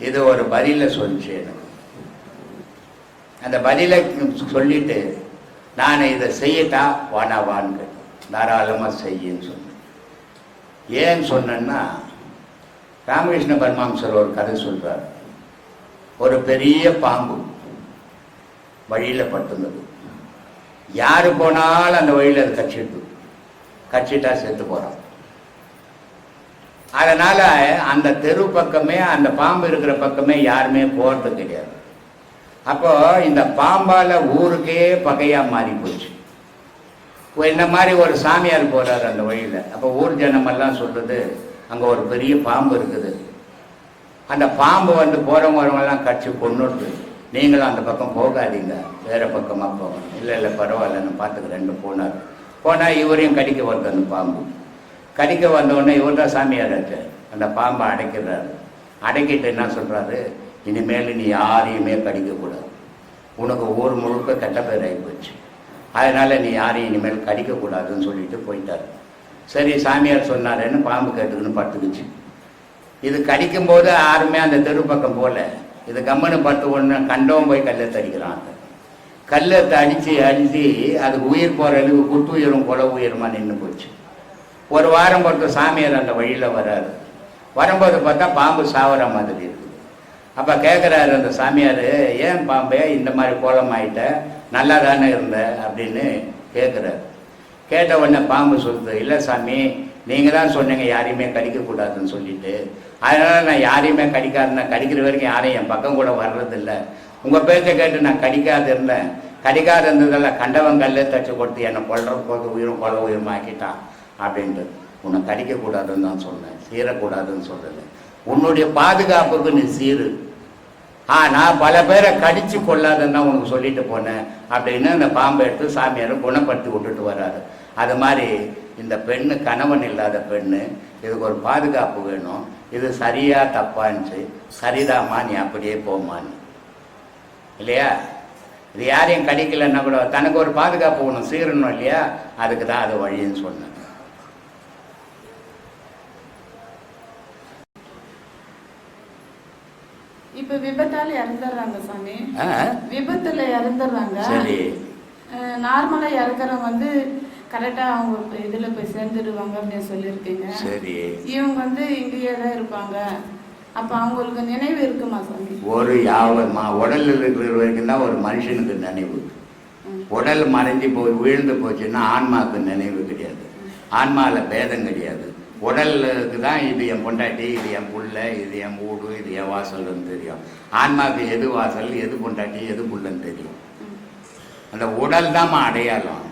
இது ஒரு பதில சொல்லிச்சு எனக்கு. அந்த பதிலை சொல்லிட்டு நான் இதை செய்யட்டா வான்னு தாராளமாக செய்யின்னு சொன்னேன். ஏன்னு சொன்னேன்னா, ராமகிருஷ்ண பரமஹம்சர் ஒரு கதை சொல்றார். ஒரு பெரிய பாம்பு வழியில் பட்டுனது. யாரு போனாலும் அந்த வழியில் அது கட்சிட்டா செத்து போறான். அதனால அந்த தெரு பக்கமே, அந்த பாம்பு இருக்கிற பக்கமே யாருமே போறது கிடையாது. அப்போ இந்த பாம்பால ஊருக்கே பகையா மாறி போச்சு. இந்த மாதிரி ஒரு சாமியார் போறாரு அந்த வழியில. அப்போ ஊர் ஜனமெல்லாம் சொல்றது, அங்க ஒரு பெரிய பாம்பு இருக்குது, அந்த பாம்பு வந்து போறவங்க கட்சி கொண்டுட்டு நீங்களும் அந்த பக்கம் போகாதீங்க, வேற பக்கமா போகணும். இல்லை பரவாயில்லன்னு பார்த்துக்கிறேன்னு போனா இவரையும் கடிக்க வருது அந்த பாம்பு. கடிக்க வந்தவுடனே இவர் தான் சாமியாராச்சு, அந்த பாம்பை அடைக்கிறாரு. அடைக்கிட்டு என்ன சொல்றாரு, இனிமேல் நீ யாரையுமே கடிக்கக்கூடாது, உனக்கு ஊர் முழுக்க கெட்ட பேர் ஆகி போச்சு, அதனால நீ யாரையும் இனிமேல் கடிக்கக்கூடாதுன்னு சொல்லிட்டு போயிட்டார். சரி சாமியார் சொன்னாருன்னு பாம்பு கேட்டுக்குன்னு படுத்துக்குச்சு. இது கடிக்கும்போது யாருமே அந்த தெரு பக்கம் போல. இது கம்மனு பட்டு ஒன்று கண்டவன் போய் கல்லத்தை அடிக்கிறான். கல்லத்தை அடித்து அதுக்கு உயிர் போகிற அளவுக்கு குட்டு உயிரும் கொலை உயிரமா நின்று போச்சு. ஒரு வாரம் பொறுத்த சாமியார் அந்த வழியில் வராரு. வரும்போது பார்த்தா பாம்பு சாவர மாதிரி இருக்குது. அப்போ கேட்குறாரு அந்த சாமியார், ஏன் பாம்பே இந்த மாதிரி கோலம் ஆகிட்ட, நல்லா தானே இருந்த அப்படின்னு கேட்குறாரு. கேட்ட உடனே பாம்பு சொல்லுது, இல்லை சாமி, நீங்கள் தான் சொன்னீங்க யாரையுமே கடிக்கக்கூடாதுன்னு சொல்லிட்டு, அதனால் நான் யாரையுமே கடிக்காதுன்னா, கடிக்கிற வரைக்கும் யாரையும் என் பக்கம் கூட வர்றதில்லை. உங்கள் பேச்சை கேட்டு நான் கடிக்காது இருந்தேன், கடிக்காது இருந்ததெல்லாம் கண்டவன் கல்லே தச்சு கொடுத்து என்னை கொல்ற போது உயிரும் கொலை உயிரும் ஆக்கிட்டான் அப்படின்ட்டு. உன்னை கடிக்கக்கூடாதுன்னு தான் சொன்னேன், சீரக்கூடாதுன்னு சொல்லலை. உன்னுடைய பாதுகாப்புக்கு நீ சீரு, நான் பல பேரை கடிச்சு கொள்ளாதுன்னு தான் உனக்கு சொல்லிட்டு போனேன் அப்படின்னு அந்த பாம்பை எடுத்து சாமியார் குணப்படுத்தி விட்டுட்டு வர்றாரு. அது மாதிரி இந்த பெண்ணு கணவன் இல்லாத பெண்ணு, இதுக்கு ஒரு பாதுகாப்பு வேணும். இது சரியா தப்பான்ச்சு, சரிதாம்மா நீ அப்படியே போமான்னு இல்லையா. இது யாரையும் கடிக்கலைன்னா கூட தனக்கு ஒரு பாதுகாப்பு ஒன்று சீரணும் இல்லையா, அதுக்கு தான் அது வழின்னு சொன்னேன். இப்ப விபத்தால இறந்துடுறாங்க சாமி, விபத்துல இறந்துடுறாங்க. நார்மலா இறக்குறவங்க வந்து கரெக்டா அவங்க இதுல போய் சேர்ந்துடுவாங்க அப்படின்னு சொல்லியிருக்கீங்க. இவங்க வந்து இங்கேயே தான் இருப்பாங்க, அப்ப அவங்களுக்கு நினைவு இருக்குமா சாமி? ஒரு உடல் இருக்கிற வரைக்கும் தான் ஒரு மனுஷனுக்கு நினைவு. உடல் மறைஞ்சு போய் விழுந்து போச்சுன்னா ஆன்மாவுக்கு நினைவு கிடையாது, ஆன்மாவில் பேதம் கிடையாது. உடலுக்கு தான் இது என் பொண்டாட்டி, இது என் புள்ள, இது என் வீடு, இது என் வாசல்னு தெரியும். ஆன்மாவுக்கு எது வாசல், எது பொண்டாட்டி, எது புள்ளன்னு தெரியும். அந்த உடல் தான் அடையாளம்.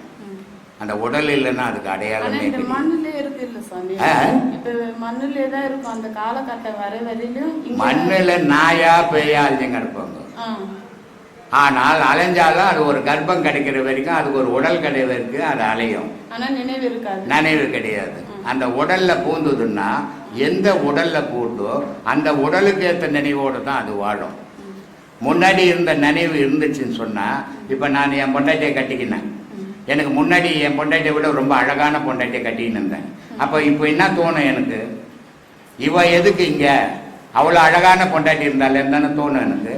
அந்த உடல் இல்லைன்னா அதுக்கு அடையாளமே கிடையாது. மண்ணிலே இருக்கு இல்ல சாமி, இப்ப மண்ணிலே தான் இருக்கும் அந்த காலகட்டம் வரை வரையிலும். மண்ணில் நாயா பேயா அழிஞ்சு கிடப்பாங்க. ஆனால் அலைஞ்சாலும் அது ஒரு கர்ப்பம் கிடைக்கிற வரைக்கும் அதுக்கு ஒரு உடல் கிடைவதற்கு அது அலையும், நினைவு கிடையாது. அந்த உடல்ல பூந்துதுன்னா எந்த உடல்ல பூண்டோ அந்த உடலுக்கு ஏற்ற நினைவோடு தான் அது வாழும். முன்னாடி இருந்த நினைவு இருந்துச்சுன்னு சொன்னா, இப்ப நான் என் பொண்டாட்டியை கட்டிக்கினேன், எனக்கு முன்னாடி என் பொண்டாட்டியை விட ரொம்ப அழகான பொண்டாட்டியை கட்டிக்கின்னு இருந்தேன். அப்போ இப்போ என்ன தோணும் எனக்கு, இவ எதுக்கு இங்க அவ்வளோ அழகான பொண்டாட்டி இருந்தாலே தானே தோணும் எனக்கு.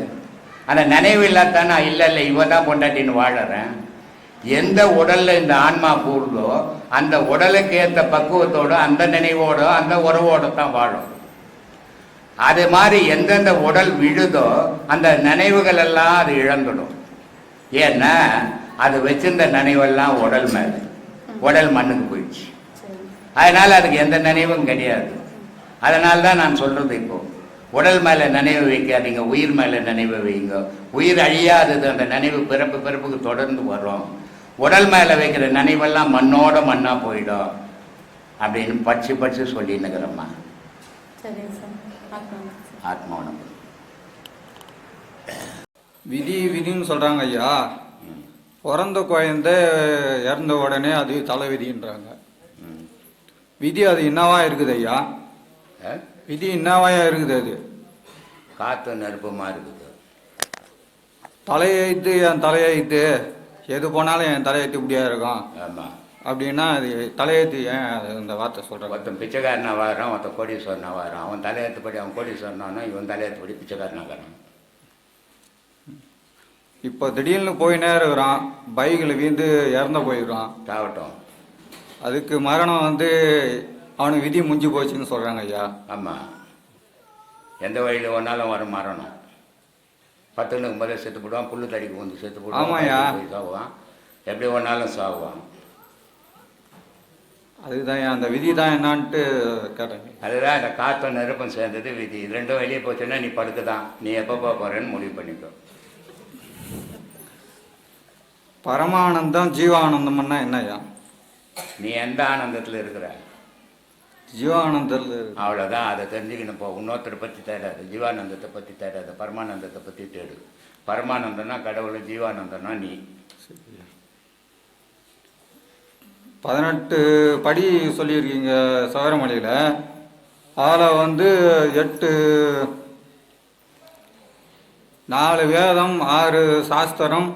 அந்த நினைவு இல்லாதானே, இல்லை இவ தான் பொண்டாட்டின்னு வாழறேன். எந்த உடல்ல இந்த ஆன்மா கூடுதோ அந்த உடலுக்கு ஏற்ற பக்குவத்தோட, அந்த நினைவோட, அந்த உறவோட தான் வாழும். அது மாதிரி எந்தெந்த உடல் விழுதோ அந்த நினைவுகள் எல்லாம் அது இழந்துடும். ஏன்னா அது வச்சிருந்த நினைவெல்லாம் உடல் மேல, உடல் மண்ணுக்கு போயிடுச்சு. அதனால அதுக்கு எந்த நினைவும் கிடையாது. அதனால தான் நான் சொல்றது, இப்போ உடல் மேல நினைவு வைக்காதீங்க, உயிர் மேல நினைவு வைங்க. உயிர் அழியாதது, அந்த நினைவு பிறப்பு பிறப்புக்கு தொடர்ந்து வரும். உடல் மேல வைக்கிற நினைவெல்லாம் மண்ணோட மண்ணா போயிடும் அப்படின்னு பச்சு சொல்லின்னுக்கிறோம்மா. ஆத்மாவனம் விதின்னு சொல்றாங்க ஐயா. பிறந்த குழந்தை இறந்த உடனே அது தலை விதின்றாங்க. விதி அது என்னவா இருக்குது ஐயா? விதி என்னவாயா இருக்குது? அது காத்து நெருப்பமா இருக்குது. தலையெழுத்து என் தலையெழுத்து, எது போனாலும் என் தலையெழுத்து இப்படியா இருக்கும். ஆமா, அப்படின்னா அது தலையெழுத்து ஏன் இந்த வார்த்தை சொல்கிறாங்க? ஒருத்தன் பிச்சைக்காரனா வாரான், ஒருத்தன் கோடீஸ்வரனா வாரான். அவன் தலையெழுத்துப்படி அவன் கோடீஸ்வரனானா, இவன் தலையெழுத்துப்படி பிச்சைக்காரனாகிறான். இப்போ திடீர்னு போயினே இருக்கிறான், பைக்கில் வீழ்ந்து இறந்து போயிடுறான், சாவட்டும். அதுக்கு மரணம் வந்து அவனுக்கு விதி முடிஞ்சு போச்சுன்னு சொல்கிறாங்க ஐயா. ஆமாம், எந்த வழியில் ஒன்றாலும் வர மரணம். 10 முதல்ல செத்து போடுவான், புல்லு தடிக்கு வந்து செத்து போடுவான். ஆமாய்யா, சாவுவான், எப்படி ஒன்றாலும் சாவுவான். அதுதான் அந்த விதி தான் என்னான்ட்டு கேட்டேன். அதுதான் இந்த காற்றும் நெருப்பும் சேர்ந்தது விதி. இது ரெண்டும் வெளியே போச்சுன்னா நீ படுக்குதான், நீ எப்போ போகிறேன்னு முடிவு பண்ணிக்கோ. பரமானந்தம் ஜீவானந்தம்னா என்னய்யா? நீ எந்த ஆனந்தத்தில் இருக்கிற? ஜீவானந்தத்தில். அவ்வளோதான், அதை தெரிஞ்சுக்கணும். போ, இன்னொருத்தரை பற்றி தேடாது, ஜீவானந்தத்தை பற்றி தேடாது, பரமானந்தத்தை பற்றி தேடு. பரமானந்தம்னா கடவுள், ஜீவானந்தம்னா நீ. 18 படி சொல்லியிருக்கீங்க சவரமலையில். அதில் வந்து 4 வேதம், 6 சாஸ்திரம்,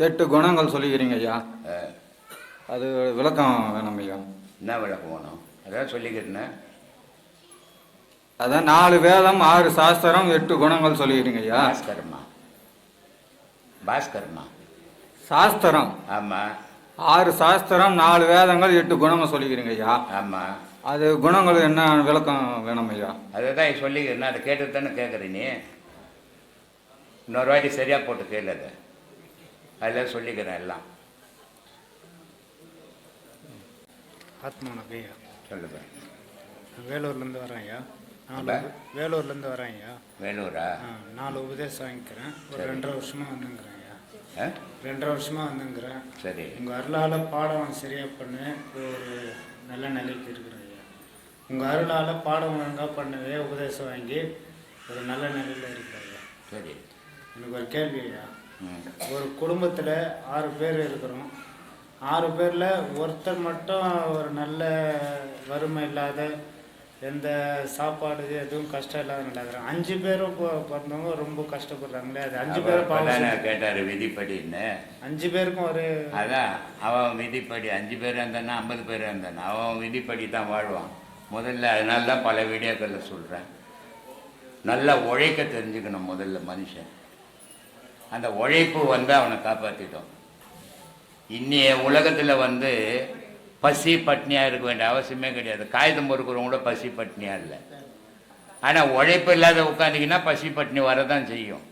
8 குணங்கள் சொல்லிக்கிறீங்க ஐயா. அது விளக்கம் வேணும் ஐயா. என்ன விளக்கம் வேணும்? அதான் சொல்லிக்கிறேன். அதான் 4 வேதம், 6 சாஸ்திரம், 8 குணங்கள் சொல்லிக்கிறீங்க ஐயா. பாஸ்கரமா? பாஸ்கரமா? சாஸ்திரம். ஆமாம். 6 சாஸ்திரம், 4 வேதங்கள், 8 குணங்கள் சொல்லிக்கிறீங்க ஐயா. ஆமாம். அது குணங்கள் என்ன விளக்கம் வேணும் ஐயா? அதை தான் சொல்லிக்கிறேன். அதை கேட்டு தானே கேட்குறீ நீ. இன்னொரு வாட்டி சரியாக போட்டு கேளு. அதை அதில் சொல்லிக்கிறேன் எல்லாம். ஆத்மான ஐயா சொல்லுங்க. வேலூர்லேருந்து வரேன் ஐயா. வேலூர்லேருந்து வரேன் ஐயா. வேலூரா? 4 உபதேசம் வாங்கிக்கிறேன். ஒரு 2.5 வருஷமாக வந்துங்கிறேன் ஐயா. 2.5 வருஷமாக வந்துங்கிறேன். சரி. உங்கள் அருளால் பாடம் சரியாக பண்ணுவேன், ஒரு நல்ல நிலைக்கு இருக்கிறேன் ஐயா. உங்கள் அருளால் பாடம் ஒழுங்காக பண்ணவே உபதேசம் வாங்கி ஒரு நல்ல நிலையில் இருக்கிறேன் ஐயா. சரி. எனக்கு ஒரு கேள்வி ஐயா. ஒரு குடும்பத்தில் 6 பேர் இருக்கிறோம். 6 பேரில் ஒருத்தர் மட்டும் ஒரு நல்ல வறுமை இல்லாத, எந்த சாப்பாடு எதுவும் கஷ்டம் இல்லாத நடக்கிறாங்க. 5 பேரும் பிறந்தவங்க ரொம்ப கஷ்டப்படுறாங்களே. அது 5 பேரும் கேட்டார் விதிப்படின்னு. 5 பேருக்கும் ஒரு அதான் அவன் விதிப்படி 5 பேர் இருந்தானா 50 பேர் இருந்தானா அவன் விதிப்படி தான் வாழ்வான் முதல்ல. அதனால தான் பல வீடியோக்களில் சொல்கிறேன், நல்லா உழைக்க தெரிஞ்சுக்கணும் முதல்ல மனுஷன். அந்த உழைப்பு வந்து அவனை காப்பாற்றிட்டோம். இன்னைய உலகத்தில் வந்து பசி பட்னியாக இருக்க வேண்டிய அவசியமே கிடையாது. காகிதம் பொறுக்கிறவங்க கூட பசி பட்னியாக இல்லை. ஆனால் உழைப்பு இல்லாத உட்காந்திங்கன்னா பசி பட்னி வரதான் செய்யும்.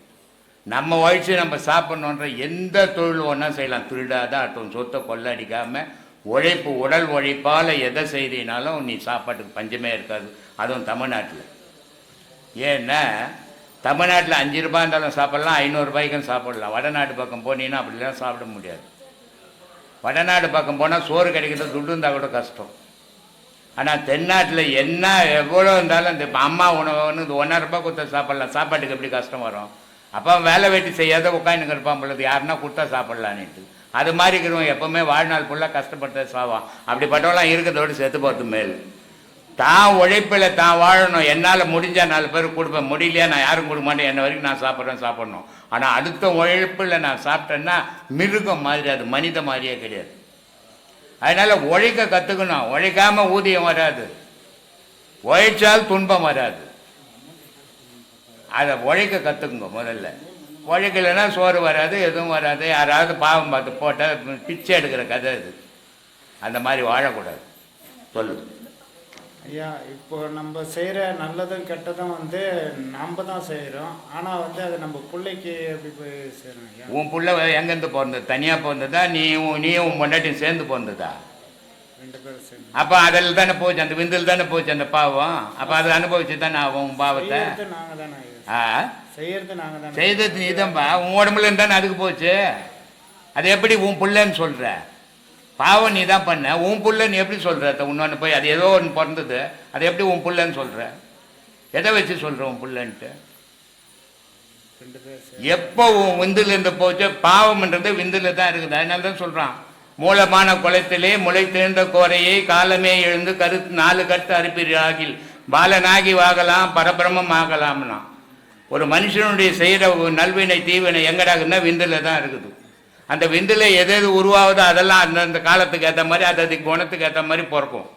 நம்ம உழைச்சி நம்ம சாப்பிட்ணுன்ற எந்த தொழில் ஒன்றா செய்யலாம். திருடாதான் அட்டும், சொத்தை கொள்ளடிக்காமல் உழைப்பு, உடல் உழைப்பால் எதை செய்தினாலும் நீ சாப்பாட்டுக்கு பஞ்சமே இருக்காது. அதுவும் தமிழ்நாட்டில். ஏன்னா தமிழ்நாட்டில் 5 ரூபாய் இருந்தாலும் சாப்பிட்லாம், 500 ரூபாய்க்கும் சாப்பிடலாம். வடநாட்டு பக்கம் போனீங்கன்னா அப்படிலாம் சாப்பிட முடியாது. வடநாடு பக்கம் போனால் சோறு கிடைக்கிறது துட்டு இருந்தால் கூட கஷ்டம். ஆனால் தென்னாட்டில் என்ன எவ்வளோ இருந்தாலும் இந்த அம்மா உணவுன்னு இந்த 1.5 ரூபாய் கொடுத்தா சாப்பிட்லாம். சாப்பாட்டுக்கு எப்படி கஷ்டம் வரும்? அப்போ வேலை வெட்டி செய்யாத உட்காந்துங்க இருப்பான் பொழுது, யாருன்னா கொடுத்தா சாப்பிட்லான்ட்டு. அது மாதிரி இருக்கிறவங்க எப்போவுமே வாழ்நாள் ஃபுல்லாக கஷ்டப்பட்டு சாவான். அப்படிப்பட்டவெல்லாம் இருக்கிறதோடு செத்து போகிறது மேல். தான் உழைப்பில் தான் வாழணும். என்னால் முடிஞ்சால் 4 பேருக்கு கொடுப்பேன், முடியலையா நான் யாரும் கொடுக்க மாட்டேன், என்ன வரைக்கும் நான் சாப்பிட்ணும். ஆனால் அடுத்த உழைப்பில் நான் சாப்பிட்டேன்னா மிருகம் மாதிரி, அது மனித மாதிரியே கிடையாது. அதனால் உழைக்க கற்றுக்கணும். உழைக்காமல் ஊதியம் வராது, உழைச்சால் துன்பம் வராது. அதை உழைக்க கற்றுக்குங்க முதல்ல. உழைக்கலைன்னா சோறு வராது, எதுவும் வராது. யாராவது பாவம் பார்த்து போட்டால் பிச்சை எடுக்கிற கதை அது. அந்த மாதிரி வாழக்கூடாது. சொல்லு ஐயா. இப்போ நம்ம செய்கிற நல்லதும் கெட்டதும் வந்து நம்ம தான் செய்கிறோம். ஆனால் வந்து அது நம்ம பிள்ளைக்கு எப்படி போய் செய்கிறோம் ஐயா? உன் பிள்ளை எங்கேருந்து பிறந்தது? தனியாக பிறந்ததா? நீயும் உன் பொண்டாட்டியும் சேர்ந்து பிறந்ததா? 2 பேரும் சேர்ந்து. அப்போ அதில் தானே போச்சு, அந்த விந்தில் தானே போச்சு அந்த பாவம். அப்போ அதை அனுபவிச்சு தானே ஆகும் உன் பாவத்தை. நாங்கள் தானே செய்யறது நாங்கள் தானே. செய்தது நீ தான்ப்பா. உன் உடம்புல இருந்தானே அதுக்கு போச்சு. அது எப்படி உன் பிள்ளைன்னு சொல்கிற? பாவம் நீ தான் பண்ண. உன் புள்ள நீ எப்படி சொல்கிற? இன்னொன்று போய் அது ஏதோ ஒன்று பிறந்தது, அது எப்படி உன் புள்ளன்னு சொல்கிற? எதை வச்சு சொல்கிற உன் புள்ளன்ட்டு? எப்போ உன் விந்துலேருந்து போச்சு? பாவம்ன்றது விந்தில் தான் இருக்குது. அதனால தான் சொல்கிறான், மூலமான குளத்திலே முளைத்தெழுந்த கோரையை காலமே எழுந்து 4 கட்டு அறுப்பீராகில் பாலனாகி வாகலாம் பரபிரமம் ஆகலாம்னா. ஒரு மனுஷனுடைய செய்கிற நல்வினை தீவினை எங்கடாகுன்னா விந்தில் தான் இருக்குது. அந்த விந்தில் எது எது உருவாகுதோ அதெல்லாம் அந்தந்த காலத்துக்கு ஏற்ற மாதிரி அது குணத்துக்கு ஏற்ற மாதிரி பிறக்கும்.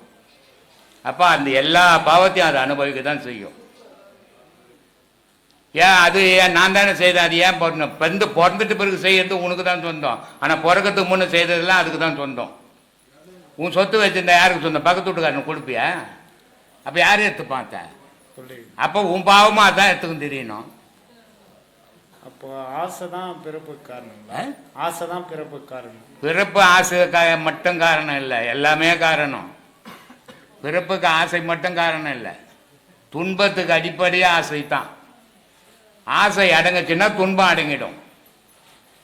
அப்போ அந்த எல்லா பாவத்தையும் அதை அனுபவிக்க தான் செய்யும். ஏன் அது ஏன் நான் தானே செய்தேன், அது ஏன் பிறந்துட்டு பிறகு செய்யறது உனக்கு தான் சொந்தம். ஆனால் பிறக்கிறதுக்கு முன்னே செய்ததெல்லாம் அதுக்கு தான் சொந்தம். உன் சொத்து வச்சிருந்தா யாருக்கு சொந்தம்? பக்கத்து வீட்டுக்காரனுக்கு கொடுப்பியா? அப்போ யாரும் எடுத்து பார்த்தேன்? அப்போ உன் பாவமாக அதான் எடுத்துக்கும் தெரியணும். அப்போ ஆசை தான் பிறப்புக்கு காரணம். ஆசை தான் பிறப்புக்கு காரணம். பிறப்பு ஆசை மட்டும் காரணம் இல்லை, எல்லாமே காரணம். பிறப்புக்கு ஆசை மட்டும் காரணம் இல்லை, துன்பத்துக்கு அடிப்படையே ஆசை தான். ஆசை அடங்குச்சுன்னா துன்பம் அடங்கிடும்.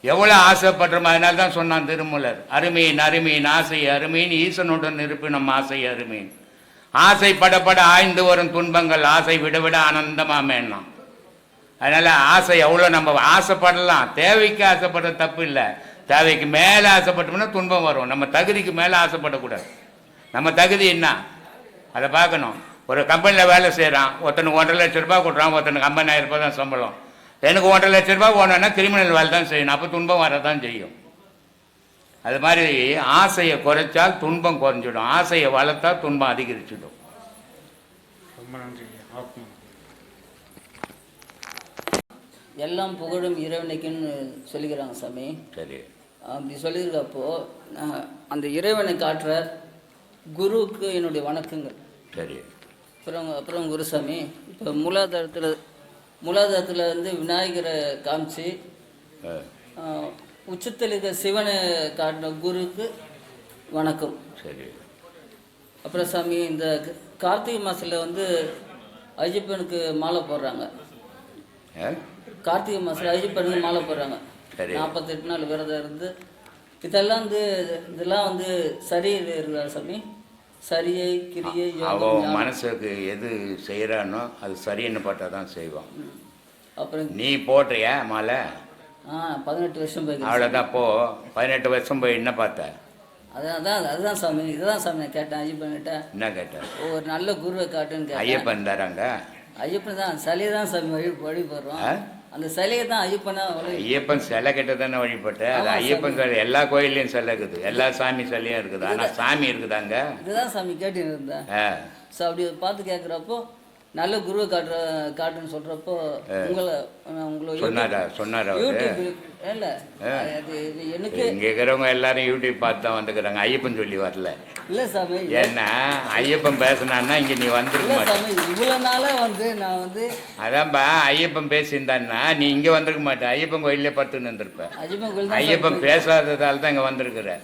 எவ்வளோ ஆசைப்படுறோம். அதனால தான் சொன்னான் திருமூலர், அருமையின் அருமையின் ஆசை அருமையின் ஈசனுடன் இருப்பினும் ஆசை அருமையின். ஆசைப்படப்பட ஆய்ந்து வரும் துன்பங்கள் ஆசை விட விட ஆனந்தமாமேன்னா. அதனால ஆசை எவ்வளோ நம்ம ஆசைப்படலாம், தேவைக்கு ஆசைப்படுற தப்பு இல்லை. தேவைக்கு மேலே ஆசைப்பட்டோம்னா துன்பம் வரும். நம்ம தகுதிக்கு மேலே ஆசைப்படக்கூடாது. நம்ம தகுதி என்ன அதை பார்க்கணும். ஒரு கம்பெனியில் வேலை செய்கிறான், ஒருத்தனுக்கு 1.5 லட்ச ரூபா கொடுறான், ஒருத்தனுக்கு 50,000 ரூபாய் தான் சம்பளம். எனக்கு 1.5 லட்ச ரூபா போனோன்னா கிரிமினல் வேலை தான் செய்யணும். அப்போ துன்பம் வரதான் செய்யும். அது மாதிரி ஆசையை குறைச்சால் துன்பம் குறைஞ்சிடும், ஆசையை வளர்த்தா துன்பம் அதிகரிச்சிடும். ரொம்ப நன்றி. எல்லாம் புகழும் இறைவனுக்குன்னு சொல்லிக்கிறாங்க சாமி. சரி, அப்படி சொல்லியிருக்கப்போ அந்த இறைவனை காட்டுற குருவுக்கு என்னுடைய வணக்கங்கள். சரி. அப்புறம் குருசாமி, இப்போ மூலாதாரத்தில் வந்து விநாயகரை காமிச்சு உச்சத்தில் இருக்க சிவனை காட்டின குருக்கு வணக்கம். சரி. அப்புறம் சாமி, இந்த கார்த்திகை மாதத்தில் வந்து ஐயப்பனுக்கு மாலை போடுறாங்க. கார்த்திகை மாதத்தில் ஐயப்பனுக்கு மாலை போடுறாங்க. 48 நாள் விரதம் இருந்து இதெல்லாம் வந்து சரி இருக்குதா சாமி? சரியை கிரியை அவன் மனசுக்கு எது செய்கிறானோ அது சரின்னு பார்த்தா தான் செய்வான். அப்புறம் நீ போடுறியா மாலை? 18 வருஷம் போய். அவ்வளோதான். போ 18 வருஷம் போய் என்ன பார்த்த? அதுதான் சாமி, இதுதான் சாமி நான் கேட்டேன் ஐயப்பன்கிட்ட. என்ன கேட்டேன்? ஒரு நல்ல குருவை காட்டுன்னு கேட்டேன். ஐயப்பன் தராங்க. ஐயப்பன் தான் சிலையை தான் சாமி வழிபடுறோம். அந்த சிலையை தான் ஐயப்பனா. ஐயப்பன் சிலை கிட்ட தானே வழிபட்ட. அது ஐயப்பன் சிலை எல்லா கோயில்லையும் சிலை இருக்குது, எல்லா சாமி சிலையும் இருக்குது. ஆனால் சாமி இருக்குதாங்க. இதுதான் சாமி கேட்டுன்னு இருந்தேன். ஸோ அப்படி பார்த்து கேட்குறப்போ நல்ல குருவை காட்டுன்னு சொல்கிறப்போ சொன்னாரா இல்லை எனக்கு இங்கே இருக்கிறவங்க எல்லாரும் யூடியூப் பார்த்து தான் வந்துக்கிறாங்க. ஐயப்பன் சொல்லி வரல. இல்லை சாமி, ஏன்னா ஐயப்பன் பேசினான்னா இங்கே நீ வந்துருக்க சாமி. இவ்வளோ நாளாக வந்து நான் வந்து அதான்பா ஐயப்பன் பேசியிருந்தான்னா நீ இங்கே வந்திருக்க மாட்டேன். ஐயப்பன் கோயிலே படுத்துன்னு இருந்திருப்பேன். ஐயப்பன் பேசாததால் தான் இங்கே வந்திருக்கிற.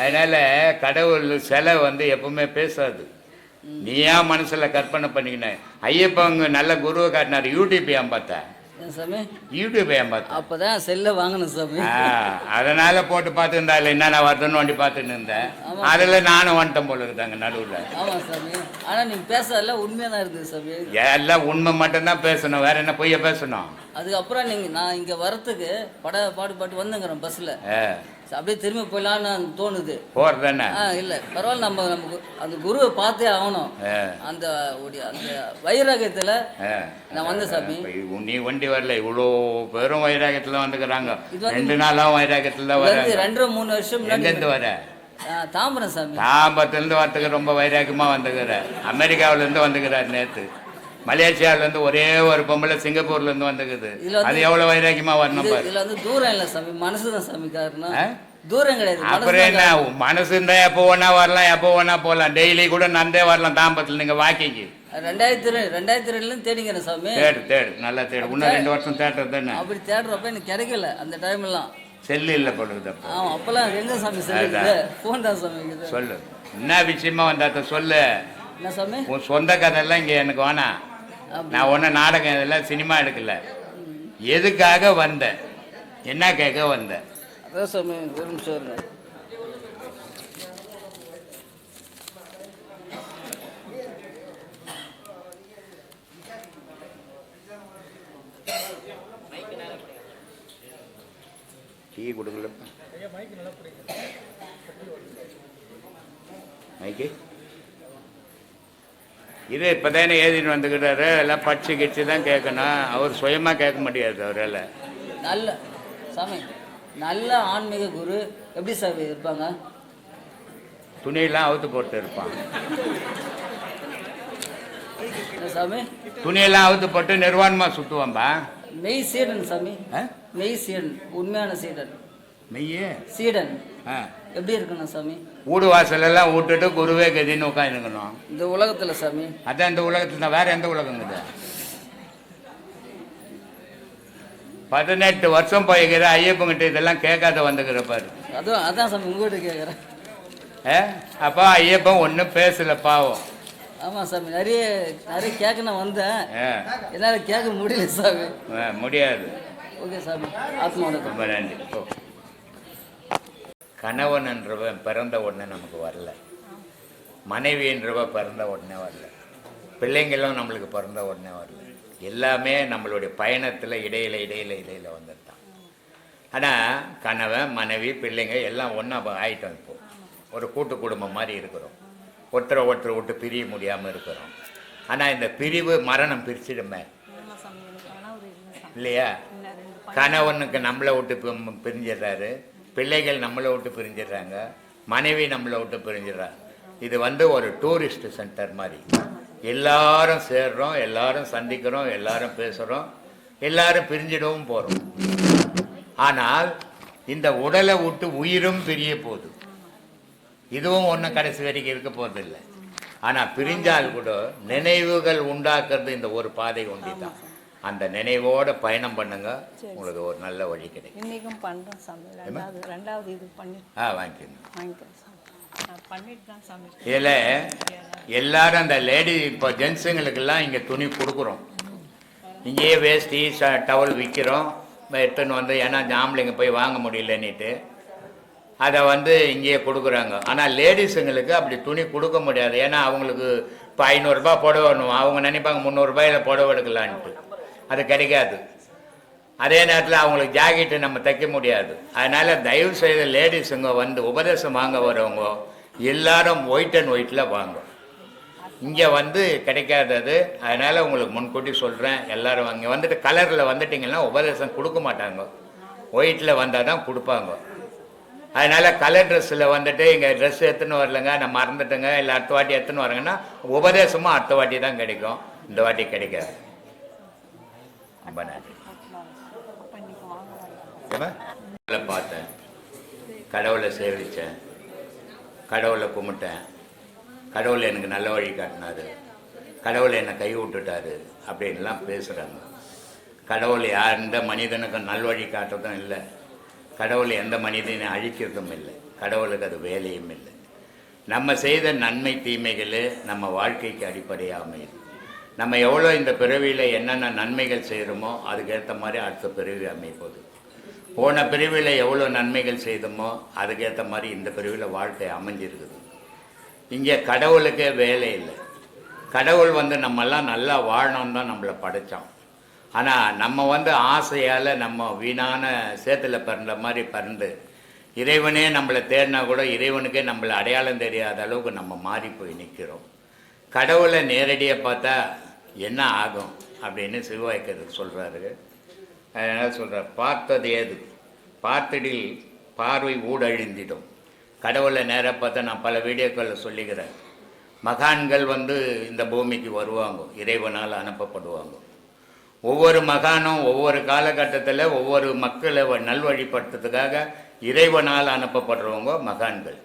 அதனால கடவுள் சிலை வந்து எப்பவுமே பேசாது. நீ ஏன் மனசுல கற்பனை பண்ணிக்கின? ஐயப்பங்க நல்ல குருவை காட்டினார். யூடியூப் ஏன் பார்த்தா சாமி? யூடியூப் ஏன் பார்த்தா? அப்பதான் செல்ல வாங்கணும் சாமி. அதனால போட்டு பார்த்துருந்தா இல்லை என்னென்ன வருதுன்னு வண்டி பார்த்துன்னு இருந்தேன். அதில் நானும் வந்துட்டேன் போல இருக்குதாங்க நடுவில். ஆமாம் சாமி. ஆனால் நீங்கள் பேசல உண்மையாக தான் இருக்குது சாமி. எல்லாம் உண்மை மட்டும்தான் பேசணும், வேற என்ன பொய்ய பேசணும்? அதுக்கப்புறம் நான் இங்கே வரத்துக்கு பாட்டு வந்துங்கிறேன் பஸ்ஸில். அப்படியே திரும்பி போயிடலான்னு தோணுது. போறதானே? இல்லை பரவாயில்ல, நமக்கு அந்த குருவை பார்த்தே ஆகணும். அந்த வைராகியத்தில் நான் வந்தேன் சாமி. நீ வண்டி வரல, இவ்வளோ பேரும் வைராகியத்தில் வந்துக்கிறாங்க. 2 நாளாக வைராகியத்தில் தான் வர. 2-3 வருஷம் எங்கேருந்து வர? தாம்பரம் சாமி. தாம்பரத்துலேருந்து வரத்துக்கு ரொம்ப வைராகியமாக வந்துக்கிறார். அமெரிக்காவிலேருந்து வந்துக்கிறார். நேற்று மலேசியாவிலேருந்து ஒரே ஒரு பொம்பளை சிங்கப்பூர்லேருந்து வந்துக்குது. அது எவ்வளோ வைராக்கியமாக வரணும் பாரு. இதில் வந்து தூரம் இல்லை சாமி, மனசு தான் சாமி காரணம். தூரம் கிடையாது. அப்புறம் என்ன, மனசு இருந்தால் எப்போ வேணா வரலாம், எப்போ வேணா போகலாம். டெய்லி கூட நந்தே வரலாம் தாம்பரத்தில். நீங்கள் வாக்கிங்க 2002 தேடிக்கிறேன் சாமி. தேடு நல்லா தேடு. இன்னும் 2 வருஷம் தேடுறது தானே. அப்படி தேடுறப்ப எனக்கு கிடைக்கல அந்த டைம்லாம். செல்லு இல்லை பொழுது. அப்பெல்லாம் எங்க சாமி செல்லு? ஃபோன் தான் சாமி. சொல்லு, என்ன விஷயமா வந்தாத்த சொல்லு. என்ன சாமி? உன் சொந்த கதையெல்லாம் இங்கே எனக்கு வேணாம். நான் ஒன்றும் நாடகம் இதெல்லாம் சினிமா எடுக்கல. எதுக்காக வந்த, என்ன கேட்க வந்த? அதான் சாமி, ஒரு நிமிஷம். டீ கொடுக்கல மைக்கு இது இப்போதானே ஏதின்னு வந்துக்கிட்டாரு. எல்லாம் படிச்சு கிச்சு தான் கேட்கணும். அவர் சுயமாக கேட்க முடியாது அவரால். நல்ல சாமி நல்ல ஆன்மீக குரு எப்படி சாமி இருப்பாங்க? துணியெல்லாம் அவுத்து போட்டு இருப்பான். என்ன சாமி? துணியெல்லாம் அவுத்து போட்டு நிர்வாணமாக சுற்றுவான்பா. மெய் சீடன் சாமி. மெய் சீடன், உண்மையான சீடன். மெய்யே சீடன் எப்படி இருக்கணும் சாமி? வீடு வாசலெல்லாம் விட்டுட்டு குருவே கதின்னு உட்காந்துக்கணும். இந்த உலகத்துல சாமி. அதான் இந்த உலகத்துல தான், வேற எந்த உலகங்குது? 18 வருஷம் போய்கிற ஐயப்பங்கிட்ட இதெல்லாம் கேட்காத வந்துக்கிற பாரு. அதான் சாமி உங்ககிட்ட கேட்குறேன். அப்போ ஐயப்பன் ஒன்றும் பேசல பாவம். ஆமா சாமி, நிறைய கேட்க வந்தேன், என்னால் கேட்க முடியல சாமி. முடியாது. ஓகே சாமி, ஆத்மாவோட ரொம்ப நன்றி. கணவன் என்றவன் பிறந்த உடனே நமக்கு வரல, மனைவி என்றவ பிறந்த உடனே வரல, பிள்ளைங்களும் நம்மளுக்கு பிறந்த உடனே வரல. எல்லாமே நம்மளுடைய பயணத்தில் இடையில வந்துட்டான். ஆனால் கணவன் மனைவி பிள்ளைங்க எல்லாம் ஒன்றா ஆயிட்டோம். இப்போ ஒரு கூட்டு குடும்பம் மாதிரி இருக்கிறோம். ஒருத்தரை விட்டு பிரிய முடியாமல் இருக்கிறோம். ஆனால் இந்த பிரிவு மரணம் பிரிச்சிடுமே இல்லையா? கணவனுக்கு நம்மளை விட்டு பிரிஞ்சிடுறாரு, பிள்ளைகள் நம்மளை விட்டு பிரிஞ்சிடுறாங்க, மனைவி நம்மளை விட்டு பிரிஞ்சிடறா. இது ஒரு டூரிஸ்ட் சென்டர் மாதிரி. எல்லாரும் சேர்றோம், எல்லாரும் சந்திக்கிறோம், எல்லாரும் பேசுகிறோம், எல்லாரும் பிரிஞ்சிடவும் போகிறோம். ஆனால் இந்த உடலை விட்டு உயிரும் பிரிய போகுது. இதுவும் ஒன்றும் கடைசி வரைக்கும் இருக்க போகிறதில்லை. ஆனால் பிரிஞ்சால் கூட நினைவுகள் உண்டாக்குறது இந்த ஒரு பாதை ஒண்டி தான். அந்த நினைவோட பயணம் பண்ணுங்க, உங்களுக்கு ஒரு நல்ல வழி கிடைக்கும். இன்னைக்கும் பண்ணுறோம் சாமி. ரெண்டாவது இது பண்ணி வாங்கிக்கணும். இதில் எல்லாரும் அந்த லேடி இப்போ ஜென்ஸுங்களுக்கெல்லாம் இங்கே துணி கொடுக்குறோம். இங்கேயே வேஷ்டி டவல் விற்கிறோம், எடுத்துன்னு வந்து. ஏன்னா ஆம்பளைங்க போய் வாங்க முடியலன்னுட்டு அதை இங்கேயே கொடுக்குறாங்க. ஆனால் லேடிஸுங்களுக்கு அப்படி துணி கொடுக்க முடியாது. ஏன்னா அவங்களுக்கு இப்போ 500 ரூபாய் புடவை வேணும், அவங்க நினைப்பாங்க 300 ரூபாயில் புடவை எடுக்கலான்ட்டு. அது கிடைக்காது. அதே நேரத்தில் அவங்களுக்கு ஜாக்கெட்டு நம்ம தைக்க முடியாது. அதனால் தயவு செய்த லேடிஸுங்க உபதேசம் வாங்க வரவங்க எல்லாரும் ஒயிட் அண்ட் ஒயிட்டில் வாங்க. இங்கே கிடைக்காதது. அதனால் உங்களுக்கு முன்கூட்டி சொல்கிறேன், எல்லோரும் அங்கே கலரில் வந்துட்டிங்கன்னா உபதேசம் கொடுக்க மாட்டாங்க. ஒயிட்டில் வந்தால் தான் கொடுப்பாங்க. அதனால் கலர் ட்ரெஸ்ஸில் இங்கே ட்ரெஸ் எடுத்துன்னு வரலங்க, நான் மறந்துட்டேங்க, இல்லை அடுத்த வாட்டி எடுத்துன்னு வரேங்கன்னா உபதேசமும் அடுத்த வாட்டி தான் கிடைக்கும், இந்த வாட்டி கிடைக்காது. ரொம்ப நன்றி. பார்த்தேன், கடவுளை சேவித்தேன், கடவுளை கும்பிட்டேன், கடவுளை எனக்கு நல்ல வழி காட்டினாரு, கடவுளை என்னை கை விட்டுட்டாரு அப்படின்லாம் பேசுகிறாங்க. கடவுள் எந்த மனிதனுக்கும் நல்வழி காட்டுறதும் இல்லை, கடவுள் எந்த மனிதனை அழிக்கிறதும் இல்லை, கடவுளுக்கு அது வேலையும் இல்லை. நம்ம செய்த நன்மை தீமைகள் நம்ம வாழ்க்கைக்கு அடிப்படையாக அமையுது. நம்ம எவ்வளோ இந்த பிறவியில் என்னென்ன நன்மைகள் செய்கிறோமோ அதுக்கேற்ற மாதிரி அடுத்த பிறவி அமைப்போகுது. போன பிரிவில் எவ்வளோ நன்மைகள் செய்தோமோ அதுக்கேற்ற மாதிரி இந்த பிரிவில் வாழ்க்கை அமைஞ்சிருக்குது. இங்கே கடவுளுக்கே வேலை இல்லை. கடவுள் நம்மெல்லாம் நல்லா வாழணும்னு தான் நம்மளை படைத்தான். ஆனால் நம்ம ஆசையால் நம்ம வீணான சேத்துல பிறந்த மாதிரி பிறந்து இறைவனே நம்மளை தேடினா கூட இறைவனுக்கே நம்மளை அடையாளம் தெரியாத அளவுக்கு நம்ம மாறி போய் நிற்கிறோம். கடவுளை நேரடியாக பார்த்தா என்ன ஆகும் அப்படின்னு சிவவாய்க்கர் சொல்கிறாரு. அதனால் சொல்கிறார், பார்த்தது ஏது பார்த்திடில் பார்வை ஊடழிந்திடும். கடவுளை நேராக பார்த்தா நான் பல வீடியோக்களில் சொல்லிக்கிறேன். மகான்கள் இந்த பூமிக்கு வருவாங்க, இறைவனால் அனுப்பப்படுவாங்க. ஒவ்வொரு மகானும் ஒவ்வொரு காலகட்டத்தில் ஒவ்வொரு மக்களை நல்வழிப்படுத்துறதுக்காக இறைவனால் அனுப்பப்படுறவங்க மகான்கள்.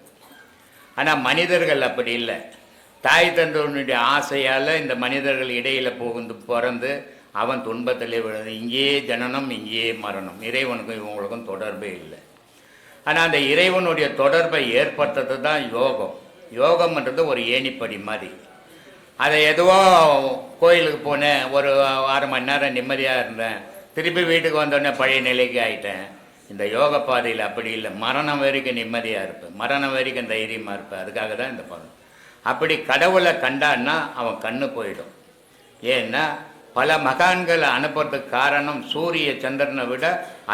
ஆனால் மனிதர்கள் அப்படி இல்லை. தாய் தந்தையினுடைய ஆசையால் இந்த மனிதர்கள் இடையில் பிறந்து அவன் துன்பத்திலே விழுந்து இங்கேயே ஜனனம் இங்கேயே மரணம். இறைவனுக்கும் இவங்களுக்கும் தொடர்பே இல்லை. ஆனால் அந்த இறைவனுடைய தொடர்பை ஏற்படுத்துறது தான் யோகம். யோகம்ன்றது ஒரு ஏணிப்படி மாதிரி. அதை எதுவோ கோயிலுக்கு போனேன், ஒரு 6 மணி நேரம் நிம்மதியாக இருந்தேன், திருப்பி வீட்டுக்கு வந்தோடனே பழைய நிலைக்கு ஆகிட்டேன். இந்த யோக பாதையில் அப்படி இல்லை. மரணம் வரைக்கும் நிம்மதியாக இருப்பேன், மரணம் வரைக்கும் தைரியமாக இருப்பேன். அதுக்காக தான் இந்த படம். அப்படி கடவுளை கண்டான்னா அவன் கண்ணு போயிடும். ஏன்னா பல மகான்களை அனுப்புறதுக்கு காரணம் சூரிய சந்திரனை விட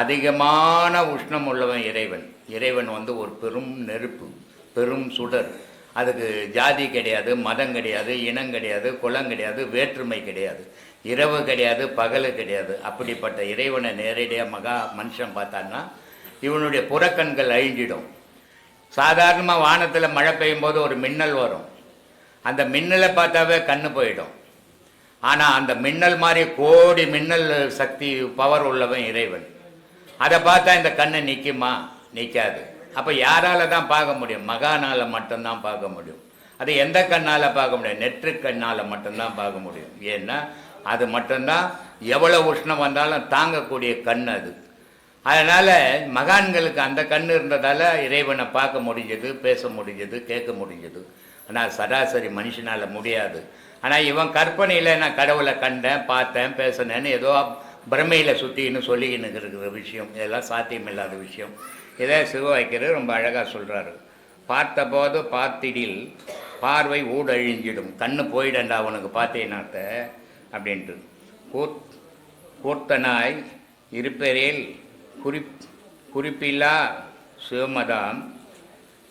அதிகமான உஷ்ணம் உள்ளவன் இறைவன். இறைவன் ஒரு பெரும் நெருப்பு, பெரும் சுடர். அதுக்கு ஜாதி கிடையாது, மதம் கிடையாது, இனம் கிடையாது, குலம் கிடையாது, வேற்றுமை கிடையாது, இரவு கிடையாது, பகல் கிடையாது. அப்படிப்பட்ட இறைவனை நேரடியாக மனுஷன் பார்த்தான்னா இவனுடைய புறக்கண்கள் அழிஞ்சிடும். சாதாரணமாக வானத்தில் மழை பெய்யும் போது ஒரு மின்னல் வரும், அந்த மின்னலை பார்த்தாவே கண்ணு போயிடும். ஆனால் அந்த மின்னல் மாதிரி கோடி மின்னல் சக்தி பவர் உள்ளவன் இறைவன். அதை பார்த்தா இந்த கண்ணு நிற்குமா? நிற்காது. அப்போ யாரால தான் பார்க்க முடியும்? மகானால் மட்டும்தான் பார்க்க முடியும். அது எந்த கண்ணால் பார்க்க முடியும்? நெற்று கண்ணால் மட்டும்தான் பார்க்க முடியும். ஏன்னா அது மட்டும்தான் எவ்வளோ உஷ்ணம் வந்தாலும் தாங்கக்கூடிய கண் அது. அதனால் மகான்களுக்கு அந்த கண் இருந்ததால் இறைவனை பார்க்க முடிஞ்சது, பேச முடிஞ்சது, கேட்க முடிஞ்சது. ஆனால் சராசரி மனுஷனால் முடியாது. ஆனால் இவன் கற்பனையில் நான் கடவுளை கண்டேன், பார்த்தேன், பேசினேன்னு ஏதோ பிரமையில் சுற்றின்னு சொல்லிக்கின்னு இருக்கிற விஷயம், இதெல்லாம் சாத்தியமில்லாத விஷயம். இதை சிவவாக்கியர் ரொம்ப அழகாக சொல்கிறாரு. பார்த்தபோது பார்த்திடில் பார்வை ஊடழிஞ்சிடும், கண்ணு போயிடண்டா அவனுக்கு பார்த்தேனாத்த அப்படின்ட்டு. கூர்த்தனாய் இருப்பரேல் குறிப்பில்லா சிவமதாம்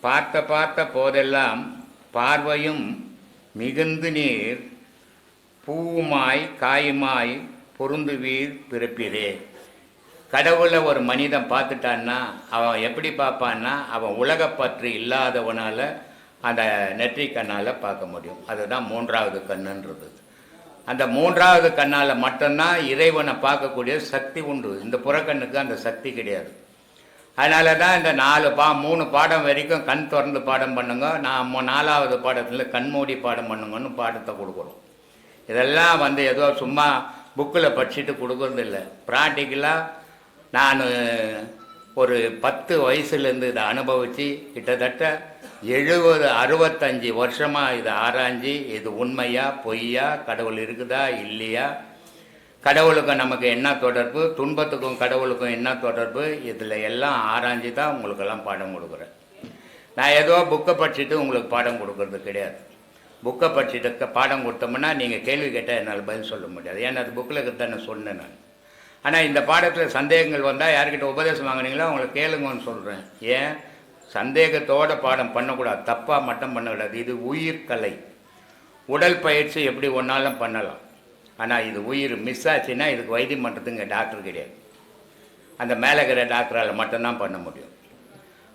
பார்த்த போதெல்லாம் பார்வையும் மிகுந்து நீர் பூவுமாய் காயுமாய் பொருந்துவீர் பிறப்பிரே. கடவுளை ஒரு மனிதன் பார்த்துட்டான்னா அவன் எப்படி பார்ப்பான்னா, அவன் உலகப்பற்று இல்லாதவனால் அந்த நெற்றிக்கண்ணால் பார்க்க முடியும். அதுதான் மூன்றாவது கண்ணுன்றது. அந்த மூன்றாவது கண்ணால் மட்டும்தான் இறைவனை பார்க்கக்கூடிய சக்தி உண்டு. இந்த புறக்கண்ணுக்கு அந்த சக்தி கிடையாது. அதனால தான் இந்த 3 பாடம் வரைக்கும் கண் திறந்து பாடம் பண்ணுங்க, நான் 4வது பாடத்தில் கண்மூடி பாடம் பண்ணுங்கன்னு பாடத்தை கொடுக்குறோம். இதெல்லாம் ஏதோ சும்மா புக்கில் படிச்சுட்டு கொடுக்கறது இல்லை. ப்ராக்டிக்கலாக நான் ஒரு 10 வயசுலேருந்து இதை அனுபவித்து கிட்டத்தட்ட 65 வருஷமாக இதை ஆராய்ஞ்சி, இது உண்மையா பொய்யா, கடவுள் இருக்குதா இல்லையா, கடவுளுக்கும் நமக்கு என்ன தொடர்பு, துன்பத்துக்கும் கடவுளுக்கும் என்ன தொடர்பு, இதில் எல்லாம் ஆராய்ஞ்சி தான் உங்களுக்கெல்லாம் பாடம் கொடுக்குறேன். நான் ஏதோ புக்கை படிச்சுட்டு உங்களுக்கு பாடம் கொடுக்கறது கிடையாது. புக்கை படிச்சுட்டு பாடம் கொடுத்தோம்னா நீங்கள் கேள்வி கேட்டால் என்னால் பதில் சொல்ல முடியாது. ஏன்னா அது புக்கில் இருக்கிறத சொன்னேன் நான். ஆனால் இந்த பாடத்தில் சந்தேகங்கள் வந்தால் யார்கிட்ட உபதேசம் வாங்கினீங்களோ அவங்கள கேளுங்கன்னு சொல்கிறேன். ஏன் சந்தேகத்தோடு பாடம் பண்ணக்கூடாது, தப்பாக மட்டும் பண்ணக்கூடாது. இது உயிர் கலை. உடல் பயிற்சி எப்படி ஒன்றாலும் பண்ணலாம், ஆனால் இது உயிர் மிஸ் ஆச்சுன்னா இதுக்கு வைத்தியம் பண்ணுறதுங்க டாக்டர் கிடையாது. அந்த மேலே இருக்கிற டாக்டரால் மட்டும்தான் பண்ண முடியும்.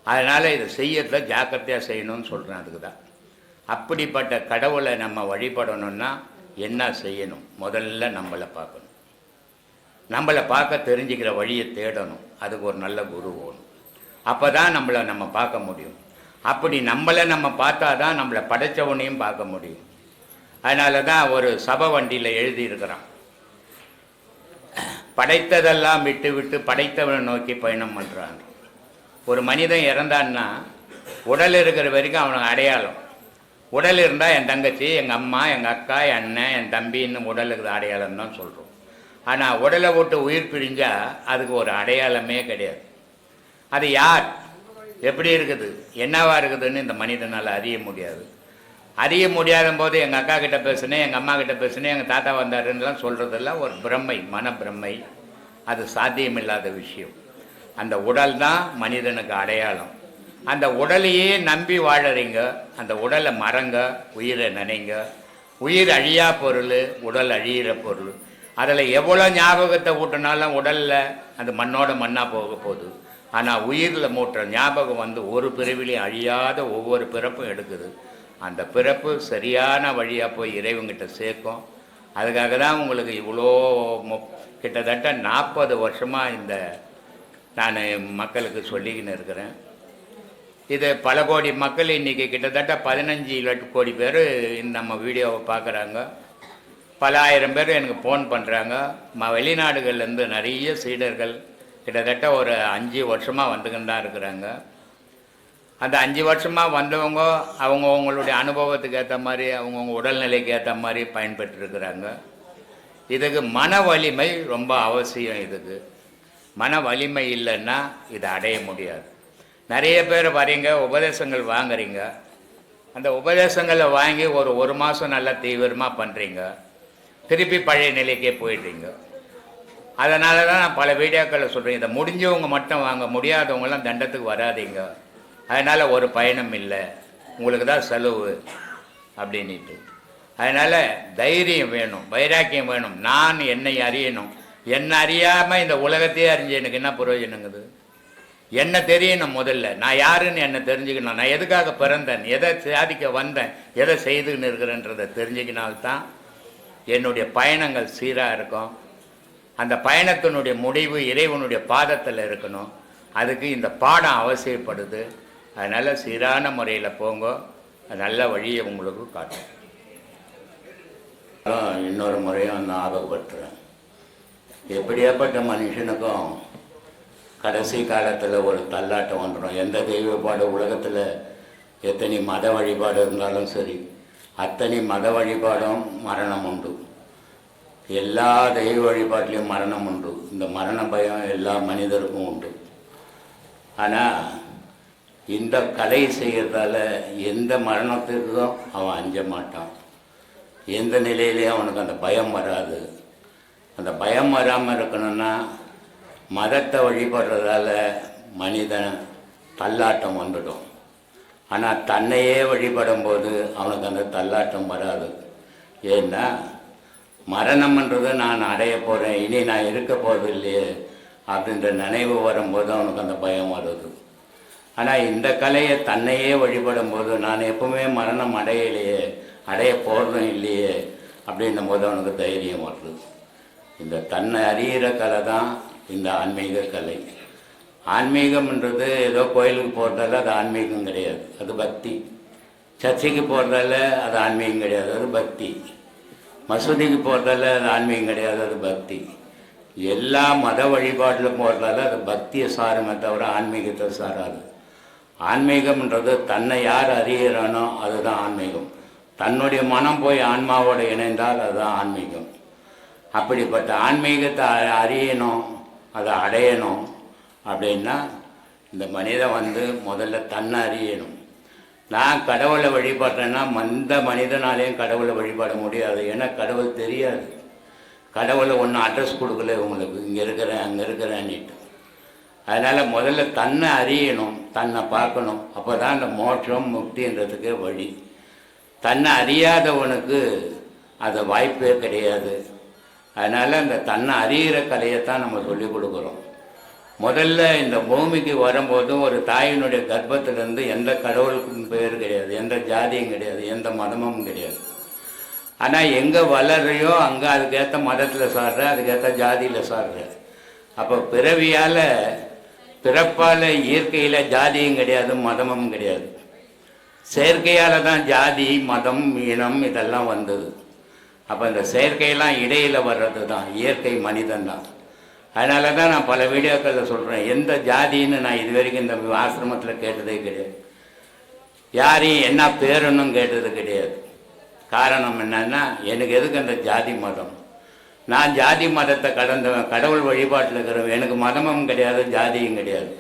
அதனால் இதை செய்யறத ஜாக்கிரதையாக செய்யணும்னு சொல்கிறேன். அதுக்கு தான். அப்படிப்பட்ட கடவுளை நம்ம வழிபடணும்னா என்ன செய்யணும்? முதல்ல நம்மளை பார்க்கணும். நம்மளை பார்க்க தெரிஞ்சுக்கிற வழியை தேடணும். அதுக்கு ஒரு நல்ல குரு வேணும். அப்போ தான் நம்மளை நம்ம பார்க்க முடியும். அப்படி நம்மளை நம்ம பார்த்தா தான் நம்மளை படைத்தவனையும் பார்க்க முடியும். அதனால தான் ஒரு சபை வண்டியில் எழுதியிருக்கிறான், படைத்ததெல்லாம் விட்டு விட்டு படைத்தவனை நோக்கி பயணம் பண்ணுறான். ஒரு மனிதன் இறந்தான்னா உடல் இருக்கிற வரைக்கும் அவனுக்கு அடையாளம். உடல் இருந்தால் என் தங்கச்சி, எங்கள் அம்மா, எங்கள் அக்கா, என் அண்ணன், என் தம்பின்னு உடல் இருக்கிற அடையாளம் தான் சொல்கிறோம். ஆனால் உடலை விட்டு உயிர் பிரிஞ்சால் அதுக்கு ஒரு அடையாளமே கிடையாது. அது யார், எப்படி இருக்குது, என்னவா இருக்குதுன்னு இந்த மனிதனால் அறிய முடியாது. அறிய முடியாத போது எங்கள் அக்கா கிட்ட பேசுனேன், எங்கள் அம்மா கிட்ட பேசுனேன், எங்கள் தாத்தா வந்தாருன்னெலாம் சொல்கிறதெல்லாம் ஒரு பிரம்மை, மன பிரம்மை. அது சாத்தியமில்லாத விஷயம். அந்த உடல் தான் மனிதனுக்கு அடையாளம். அந்த உடலையே நம்பி வாழறீங்க. அந்த உடலை மறங்க, உயிரை நினைங்க. உயிர் அழியா பொருள், உடல் அழியிற பொருள். அதில் எவ்வளோ ஞாபகத்தை ஊட்டினாலும் உடலில் அது மண்ணோட மண்ணாக போக போகுது. ஆனால் உயிரில் மூட்டுற ஞாபகம் ஒரு பிறவிலையும் அழியாத ஒவ்வொரு பிறப்பும் எடுக்குது. அந்த பிறப்பு சரியான வழியாக போய் இறைவங்கிட்ட சேர்க்கும். அதுக்காக தான் உங்களுக்கு இவ்வளோ கிட்டத்தட்ட 40 வருஷமாக இந்த நான் மக்களுக்கு சொல்லிக்கின்னு இருக்கிறேன். இது பல கோடி மக்கள் இன்றைக்கி கிட்டத்தட்ட 15 கோடி பேர் நம்ம வீடியோவை பார்க்குறாங்க. பல ஆயிரம் பேர் எனக்கு ஃபோன் பண்ணுறாங்க. வெளிநாடுகள்லேருந்து நிறைய சீடர்கள் கிட்டத்தட்ட ஒரு 5 வருஷமாக வந்துக்கின்னு தான் இருக்கிறாங்க. அந்த 5 வருஷமாக வந்தவங்க அவங்களுடைய அனுபவத்துக்கு ஏற்ற மாதிரி, அவங்கவுங்க உடல்நிலைக்கு ஏற்ற மாதிரி பயன்பெற்றிருக்கிறாங்க. இதுக்கு மன வலிமை ரொம்ப அவசியம். இதுக்கு மன வலிமை இல்லைன்னா இதை அடைய முடியாது. நிறைய பேர் வரீங்க, உபதேசங்கள் வாங்குறீங்க. அந்த உபதேசங்களை வாங்கி ஒரு மாதம் நல்லா தீவிரமாக பண்ணுறீங்க, திருப்பி பழைய நிலைக்கே போயிடுறீங்க. அதனால தான் நான் பல வீடியோக்களை சொல்கிறேன், இதை முடிஞ்சவங்க மட்டும் வாங்க, முடியாதவங்களாம் தண்டத்துக்கு வராதிங்க. அதனால் ஒரு பயணம் இல்லை, உங்களுக்கு தான் செலவு அப்படின்ட்டு. அதனால் தைரியம் வேணும், வைராக்கியம் வேணும். நான் என்னை அறியணும். என்னை அறியாமல் இந்த உலகத்தையே அறிஞ்சு எனக்கு என்ன பிரயோஜனங்குது? என்ன தெரியணும். முதல்ல நான் யாருன்னு என்ன தெரிஞ்சுக்கணும். நான் எதுக்காக பிறந்தேன், எதை சாதிக்க வந்தேன், எதை செய்துன்னு இருக்கிறேன்றதை தெரிஞ்சுக்கினால்தான் என்னுடைய பயணங்கள் சீராக இருக்கும். அந்த பயணத்தினுடைய முடிவு இறைவனுடைய பாதத்தில் இருக்கணும். அதுக்கு இந்த பாடம் அவசியப்படுது. அதனால் சீரான முறையில் போங்க, நல்ல வழியை உங்களுக்கு காட்டும். இன்னொரு முறையும் நான் ஆர்வப்படுத்துகிறேன். எப்படியாப்பட்ட மனுஷனுக்கும் கடைசி காலத்தில் ஒரு தள்ளாட்டம் வந்துடும். எந்த தெய்வப்பாடு உலகத்தில் எத்தனை மத வழிபாடு இருந்தாலும் சரி, அத்தனை மத வழிபாடும் மரணம் உண்டு. எல்லா தெய்வ வழிபாட்டிலையும் மரணம் உண்டு. இந்த மரண பயம் எல்லா மனிதருக்கும் உண்டு. ஆனால் இந்த கலை செய்கிறதால எந்த மரணத்திற்கும் அவன் அஞ்ச மாட்டான். எந்த நிலையிலையும் அவனுக்கு அந்த பயம் வராது. அந்த பயம் வராமல் இருக்கணும்னா மதத்தை வழிபடுறதால மனிதன் தள்ளாட்டம் வந்துடும். ஆனால் தன்னையே வழிபடும் போது அவனுக்கு அந்த தள்ளாட்டம் வராது. ஏன்னா மரணம்ன்றது நான் அடைய போகிறேன், இனி நான் இருக்க போகிறது இல்லையே அப்படின்ற நினைவு வரும்போது அவனுக்கு அந்த பயம் வருது. ஆனால் இந்த கலையை தன்னையே வழிபடும் போது நான் எப்பவுமே மரணம் அடையலையே, அடைய போகிறதும் இல்லையே அப்படின்னும் போது அவனுக்கு தைரியம் வருது. இந்த தன்னை அறிகிற கலை தான் இந்த ஆன்மீக கலை. ஆன்மீகம்ன்றது ஏதோ கோயிலுக்கு போகிறதால அது ஆன்மீகம் கிடையாது, அது பக்தி. சர்ச்சைக்கு போகிறதால அது ஆன்மீகம் கிடையாது, அது பக்தி. மசூதிக்கு போகிறதால அது ஆன்மீகம் கிடையாது, அது பக்தி. எல்லா மத வழிபாட்டில் போகிறதால அது பக்தியை சாருமே தவிர ஆன்மீகத்தை சாராது. ஆன்மீகம்ன்றது தன்னை யார் அறிகிறானோ அதுதான் ஆன்மீகம். தன்னுடைய மனம் போய் ஆன்மாவோடு இணைந்தால் அதுதான் ஆன்மீகம். அப்படிப்பட்ட ஆன்மீகத்தை அறியணும், அதை அடையணும் அப்படின்னா இந்த மனிதன் முதல்ல தன்னை அறியணும். நான் கடவுளை வழிபடுறேன்னா எந்த மனிதனாலேயும் கடவுளை வழிபட முடியாது. ஏன்னா கடவுள் தெரியாது. கடவுளை ஒன்றும் அட்ரஸ் கொடுக்கல உங்களுக்கு, இங்கே இருக்கிறேன் அங்கே இருக்கிறேன்னுட்டு. அதனால் முதல்ல தன்னை அறியணும், தன்னை பார்க்கணும். அப்போ தான் இந்த மோட்சம் முக்தின்றதுக்கு வழி. தன்னை அறியாதவனுக்கு அது வாய்ப்பே கிடையாது. அதனால் அந்த தன்னை அறிகிற கலையைத்தான் நம்ம சொல்லிக் கொடுக்குறோம். முதல்ல இந்த பூமிக்கு வரும்போதும் ஒரு தாயினுடைய கர்ப்பத்திலேருந்து எந்த கடவுளுக்கும் பேர் கிடையாது, எந்த ஜாதியும் கிடையாது, எந்த மதமும் கிடையாது. ஆனால் எங்கே வளரையோ அங்கே அதுக்கேற்ற மதத்தில் சாடுற, அதுக்கேற்ற ஜாதியில் சாடுற. அப்போ பிறப்பால் இயற்கையில் ஜாதியும் கிடையாது, மதமும் கிடையாது. செயற்கையால் தான் ஜாதி மதம் இனம் இதெல்லாம் வந்தது. அப்போ இந்த செயற்கையெல்லாம் இடையில் வர்றது தான் இயற்கை மனிதன் தான். அதனால தான் நான் பல வீடியோக்களில் சொல்கிறேன், எந்த ஜாதின்னு நான் இது வரைக்கும் இந்த ஆசிரமத்தில் கேட்டதே கிடையாது. யாரையும் என்ன பேருன்னும் கேட்டது கிடையாது. காரணம் என்னன்னா, எனக்கு எதுக்கு அந்த ஜாதி மதம்? நான் ஜாதி மதத்தை கடந்தவன், கடவுள் வழிபாட்டில் இருக்கிறவன். எனக்கு மதமும் கிடையாது, ஜாதியும் கிடையாது,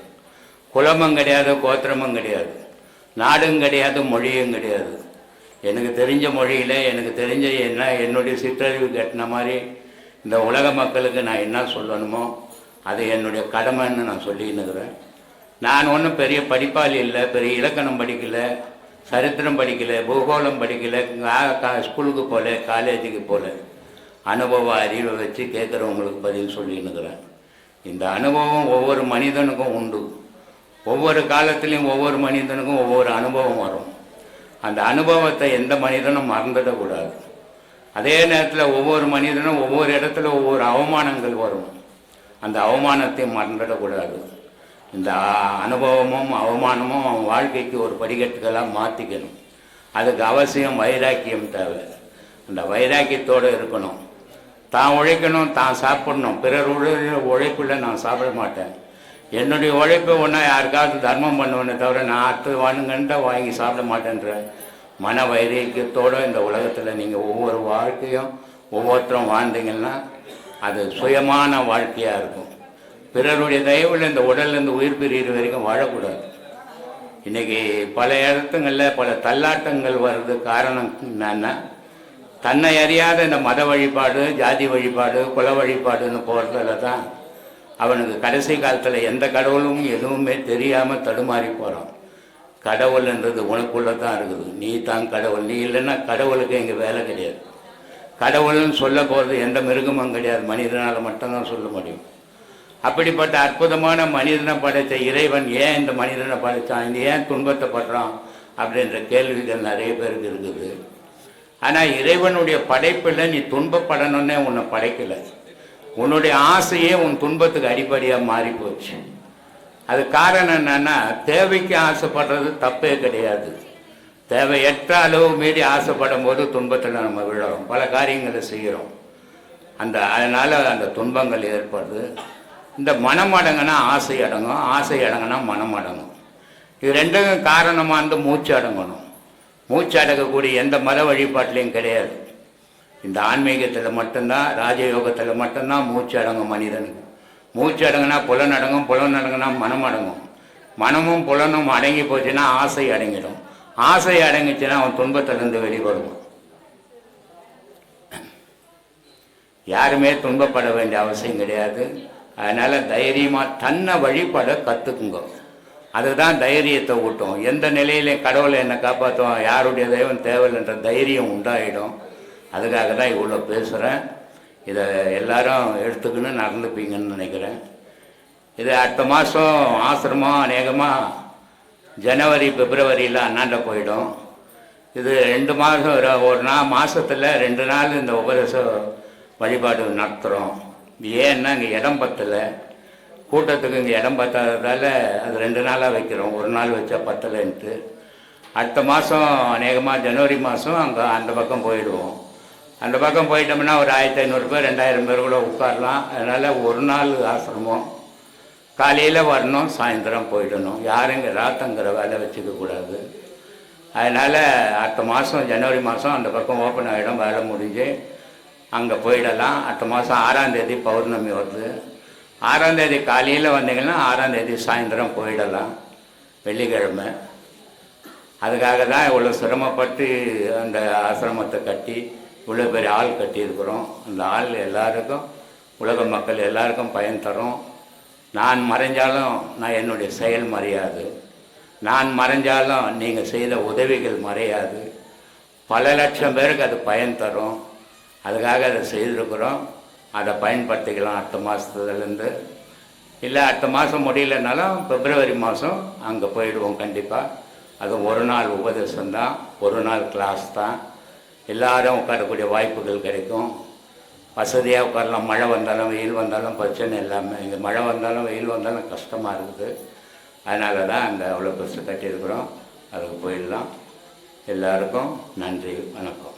குலமும் கிடையாது, கோத்திரமும் கிடையாது, நாடும் கிடையாது, மொழியும் கிடையாது. எனக்கு தெரிஞ்ச மொழியில் எனக்கு தெரிஞ்ச என்னுடைய சிற்றறிவு கட்டின மாதிரி இந்த உலக மக்களுக்கு நான் என்ன சொல்லணுமோ அது என்னுடைய கடமைன்னு நான் சொல்லின்னுக்கிறேன். நான் ஒன்றும் பெரிய படிப்பாளி இல்லை, பெரிய இலக்கணம் படிக்கலை, சரித்திரம் படிக்கலை, பூகோளம் படிக்கலை, ஸ்கூலுக்கு போகல, காலேஜுக்கு போகல. அனுபவ அறிவை வச்சு கேட்குறவங்களுக்கு பதில் சொல்லின்னுக்கிறேன். இந்த அனுபவம் ஒவ்வொரு மனிதனுக்கும் உண்டு. ஒவ்வொரு காலத்துலேயும் ஒவ்வொரு மனிதனுக்கும் ஒவ்வொரு அனுபவம் வரும். அந்த அனுபவத்தை எந்த மனிதனும் மறந்துடக்கூடாது. அதே நேரத்தில் ஒவ்வொரு மனிதனும் ஒவ்வொரு இடத்துல ஒவ்வொரு அவமானங்கள் வரும். அந்த அவமானத்தை மறந்துடக்கூடாது. இந்த அனுபவமும் அவமானமும் அவன் வாழ்க்கைக்கு ஒரு படிக்கட்டுகளாக மாற்றிக்கணும். அதுக்கு அவசியம் வைராக்கியம் தேவை. அந்த வைராக்கியத்தோடு இருக்கணும். தான் உழைக்கணும், தான் சாப்பிடணும். பிறர் உழைப்பில் நான் சாப்பிட மாட்டேன். என்னுடைய உழைப்பை ஒன்றா யாருக்காவது தர்மம் பண்ணுவேனே தவிர நான் அடுத்தது வாங்குங்கன்ட்டு வாங்கி சாப்பிட மாட்டேன்ற மன வைராக்கியத்தோடு இந்த உலகத்தில் நீங்கள் ஒவ்வொரு வாழ்க்கையும் ஒவ்வொருத்தரும் வாழ்ந்தீங்கன்னா அது சுயமான வாழ்க்கையாக இருக்கும். பிறருடைய தயவில் இந்த உடல்லேருந்து உயிர் பிரிகிற வரைக்கும் வாழக்கூடாது. இன்றைக்கி பல இடத்துங்களில் பல தள்ளாட்டங்கள் வர்றது காரணம் என்னன்னா, தன்னை அறியாத இந்த மத வழிபாடு, ஜாதி வழிபாடு, குல வழிபாடுன்னு போகிறதுல தான் அவனுக்கு கடைசி காலத்தில் எந்த கடவுளும் எதுவுமே தெரியாமல் தடுமாறி போகிறான். கடவுள்ன்றது உனக்குள்ளே தான் இருக்குது. நீ தான் கடவுள். நீ இல்லைன்னா கடவுளுக்கு இங்கே வேலை கிடையாது. கடவுள்னு சொல்ல போகிறது எந்த மிருகமும் கிடையாது, மனிதனால் மட்டும்தான் சொல்ல முடியும். அப்படிப்பட்ட அற்புதமான மனிதனை படைத்த இறைவன் ஏன் இந்த மனிதனை படைத்தான், இந்த ஏன் துன்பத்தை படுறான் அப்படின்ற கேள்விகள் நிறைய பேருக்கு இருக்குது. ஆனால் இறைவனுடைய படைப்பில் நீ துன்பப்படணுன்னே உன்னை படைக்கலை. உன்னுடைய ஆசையே உன் துன்பத்துக்கு அடிப்படையாக மாறி போச்சு. அது காரணம் என்னன்னா, தேவைக்கு ஆசைப்படுறது தப்பே கிடையாது. தேவையற்ற அளவு மீறி ஆசைப்படும் போது துன்பத்தில் நம்ம விழுறோம், பல காரியங்களை செய்கிறோம். அதனால் அந்த துன்பங்கள் ஏற்படுது. இந்த மனம் அடங்கினா ஆசை அடங்கும், ஆசை அடங்கினா மனம் அடங்கும். இது ரெண்டும் காரணமாக இருந்து மூச்சு அடங்கணும். மூச்சு அடங்கக்கூடிய எந்த மத வழிபாட்டிலையும் கிடையாது. இந்த ஆன்மீகத்தில் மட்டும்தான், ராஜயோகத்தில் மட்டும்தான் மூச்சு அடங்கும் மனிதனுக்கு. மூச்சு அடங்குனா புலன் அடங்கும், புலன் அடங்குனா மனம் அடங்கும். மனமும் புலனும் அடங்கி போச்சுன்னா ஆசை அடங்கிடும். ஆசை அடங்கிச்சுன்னா அவன் துன்பத்திலிருந்து வெளிப்படுவான். யாருமே துன்பப்பட வேண்டிய அவசியம் கிடையாது. அதனால் தைரியமாக தன்னை வழிபட கற்றுக்குங்க. அதுதான் தைரியத்தை ஊட்டும். எந்த நிலையிலையும் கடவுளை என்னை காப்பாற்றுவோம், யாருடைய தெய்வம் தேவையில்லைன்ற தைரியம் உண்டாயிடும். அதுக்காக தான் இவ்வளோ பேசுகிறேன். இதை எல்லாரும் எடுத்துக்கணும் நடந்துப்பீங்கன்னு நினைக்கிறேன். இது அடுத்த மாதம் ஆசிரமம் அநேகமாக ஜனவரி பிப்ரவரியில் அண்ணாண்ட போயிடும். இது 2 மாதம் ஒரு மாதத்தில் 2 நாள் இந்த உபதேச வழிபாடு நடத்துகிறோம். ஏன்னா இங்கே இடம் பத்தலை, கூட்டத்துக்கு இங்கே இடம் பத்தாததால் அது 2 நாளாக வைக்கிறோம். ஒரு நாள் வச்சா பத்தலைன்ட்டு. அடுத்த மாதம் அநேகமாக ஜனவரி மாதம் அங்கே அந்த பக்கம் போயிடுவோம். அந்த பக்கம் போயிட்டோம்னா ஒரு 1500 பேர் 2000 பேர் கூட உட்காரலாம். அதனால் ஒரு நாள் ஆசிரமம், காலையில் வரணும், சாயந்தரம் போயிடணும். யாரும் இங்கே ராத்தங்கிற வேலை வச்சுக்கக்கூடாது. அதனால் அடுத்த மாதம் ஜனவரி மாதம் அந்த பக்கம் ஓப்பன் ஆகிடும், வேலை முடிஞ்சு அங்கே போயிடலாம். அடுத்த மாதம் 6ஆம் தேதி பௌர்ணமி வருது. 6ஆம் தேதி காலையில் வந்தீங்கன்னா 6ஆம் தேதி சாயந்தரம் போயிடலாம், வெள்ளிக்கிழமை. அதுக்காக தான் இவ்வளோ சிரமப்பட்டு அந்த ஆசிரமத்தை கட்டி இவ்வளோ பெரிய ஆள் கட்டியிருக்கிறோம். அந்த ஆள் எல்லாருக்கும், உலக மக்கள் எல்லாருக்கும் பயன் தரும். நான் மறைஞ்சாலும் நான் என்னுடைய செயல் மறையாது, நான் மறைஞ்சாலும் நீங்கள் செய்த உதவிகள் மறையாது. பல லட்சம் பேருக்கு அது பயன் தரும். அதுக்காக அதை செய்திருக்கிறோம். அதை பயன்படுத்திக்கலாம் அடுத்த மாதத்துலேருந்து. இல்லை அடுத்த மாதம் முடியலனாலும் பிப்ரவரி மாதம் அங்கே போயிடுவோம் கண்டிப்பாக. அது ஒரு நாள் உபதேசம்தான், ஒரு நாள் கிளாஸ் தான். எல்லாரும் உட்காரக்கூடிய வாய்ப்புகள் கிடைக்கும். வசதியாக உட்காரலாம். மழை வந்தாலும் வெயில் வந்தாலும் பிரச்சனை இல்லாமல். இங்கே மழை வந்தாலும் வெயில் வந்தாலும் கஷ்டமாக இருக்குது. அதனால தான் அங்கே அவ்வளோ பெருசு கட்டியிருக்கிறோம். அதுக்கு போயிடலாம். எல்லாருக்கும் நன்றி, வணக்கம்.